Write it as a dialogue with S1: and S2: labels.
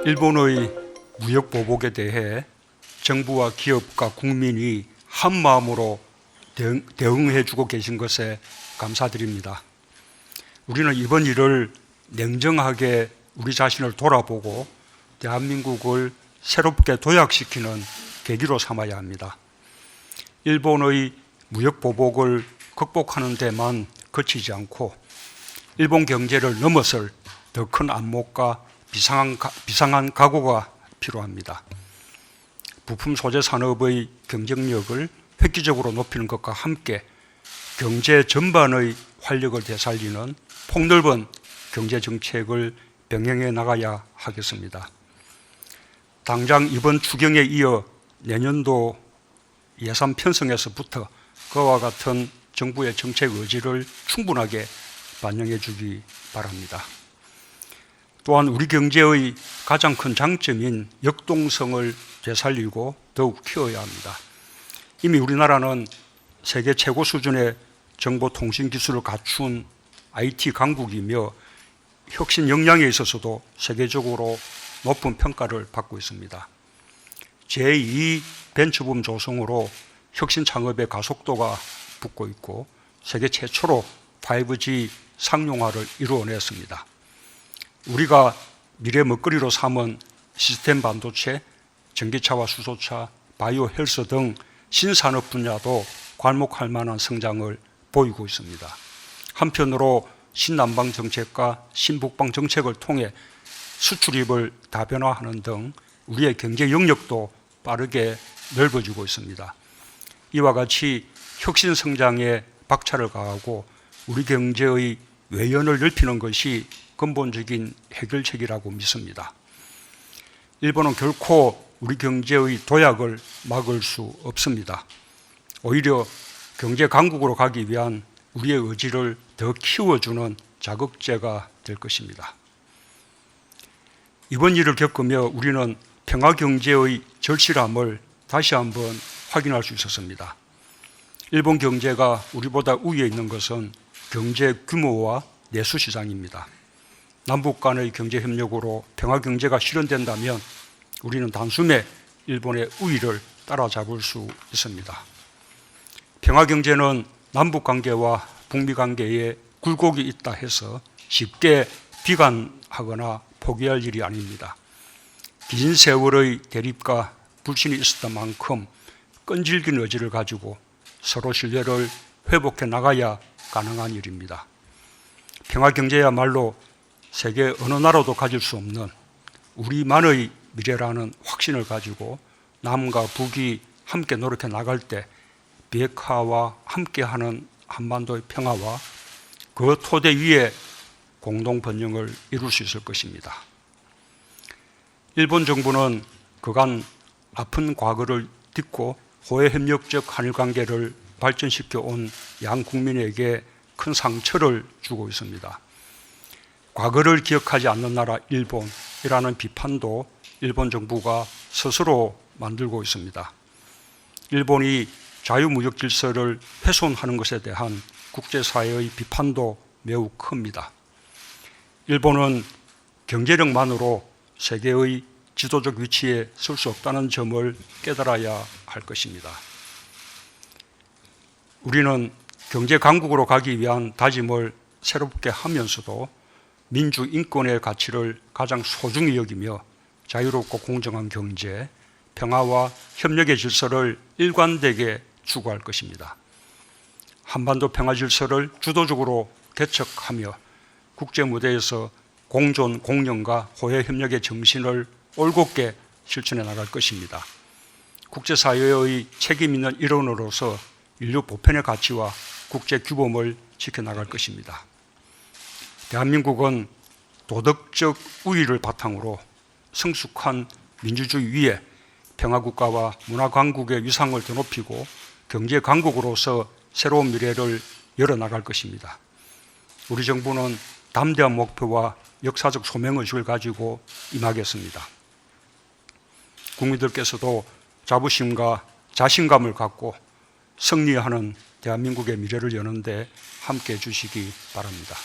S1: 일본의 무역 보복에 대해 정부와 기업과 국민이 한마음으로 대응해주고 계신 것에 감사드립니다. 우리는 이번 일을 냉정하게 우리 자신을 돌아보고 대한민국을 새롭게 도약시키는 계기로 삼아야 합니다. 일본의 무역 보복을 극복하는 데만 그치지 않고 일본 경제를 넘어설 더 큰 안목과 비상한 각오가 필요합니다. 부품 소재 산업의 경쟁력을 획기적으로 높이는 것과 함께 경제 전반의 활력을 되살리는 폭넓은 경제 정책을 병행해 나가야 하겠습니다. 당장 이번 추경에 이어 내년도 예산 편성에서부터 그와 같은 정부의 정책 의지를 충분하게 반영해 주기 바랍니다. 또한 우리 경제의 가장 큰 장점인 역동성을 되살리고 더욱 키워야 합니다. 이미 우리나라는 세계 최고 수준의 정보통신 기술을 갖춘 IT 강국이며 혁신 역량에 있어서도 세계적으로 높은 평가를 받고 있습니다. 제2 벤처붐 조성으로 혁신 창업의 가속도가 붙고 있고 세계 최초로 5G 상용화를 이루어냈습니다. 우리가 미래 먹거리로 삼은 시스템 반도체, 전기차와 수소차, 바이오 헬스 등 신산업 분야도 괄목할 만한 성장을 보이고 있습니다. 한편으로 신남방 정책과 신북방 정책을 통해 수출입을 다변화하는 등 우리의 경제 영역도 빠르게 넓어지고 있습니다. 이와 같이 혁신 성장에 박차를 가하고 우리 경제의 외연을 넓히는 것이 근본적인 해결책이라고 믿습니다. 일본은 결코 우리 경제의 도약을 막을 수 없습니다. 오히려 경제 강국으로 가기 위한 우리의 의지를 더 키워주는 자극제가 될 것입니다. 이번 일을 겪으며 우리는 평화 경제의 절실함을 다시 한번 확인할 수 있었습니다. 일본 경제가 우리보다 우위에 있는 것은 경제 규모와 내수 시장입니다. 남북 간의 경제 협력으로 평화 경제가 실현된다면 우리는 단숨에 일본의 우위를 따라잡을 수 있습니다. 평화 경제는 남북 관계와 북미 관계에 굴곡이 있다 해서 쉽게 비관하거나 포기할 일이 아닙니다. 긴 세월의 대립과 불신이 있었던 만큼 끈질긴 의지를 가지고 서로 신뢰를 회복해 나가야 가능한 일입니다. 평화 경제야말로 세계 어느 나라도 가질 수 없는 우리만의 미래라는 확신을 가지고 남과 북이 함께 노력해 나갈 때 비핵화와 함께하는 한반도의 평화와 그 토대 위에 공동 번영을 이룰 수 있을 것입니다. 일본 정부는 그간 아픈 과거를 딛고 호혜협력적 한일관계를 발전시켜 온 양 국민에게 큰 상처를 주고 있습니다. 과거를 기억하지 않는 나라 일본이라는 비판도 일본 정부가 스스로 만들고 있습니다. 일본이 자유무역 질서를 훼손하는 것에 대한 국제사회의 비판도 매우 큽니다. 일본은 경제력만으로 세계의 지도적 위치에 설 수 없다는 점을 깨달아야 할 것입니다. 우리는 경제 강국으로 가기 위한 다짐을 새롭게 하면서도 민주 인권의 가치를 가장 소중히 여기며 자유롭고 공정한 경제, 평화와 협력의 질서를 일관되게 추구할 것입니다. 한반도 평화 질서를 주도적으로 개척하며 국제 무대에서 공존, 공영과 호혜 협력의 정신을 올곧게 실천해 나갈 것입니다. 국제사회의 책임 있는 일원으로서 인류 보편의 가치와 국제 규범을 지켜나갈 것입니다. 대한민국은 도덕적 우위를 바탕으로 성숙한 민주주의 위에 평화국가와 문화강국의 위상을 더 높이고 경제강국으로서 새로운 미래를 열어나갈 것입니다. 우리 정부는 담대한 목표와 역사적 소명의식을 가지고 임하겠습니다. 국민들께서도 자부심과 자신감을 갖고 승리하는 대한민국의 미래를 여는데 함께해 주시기 바랍니다.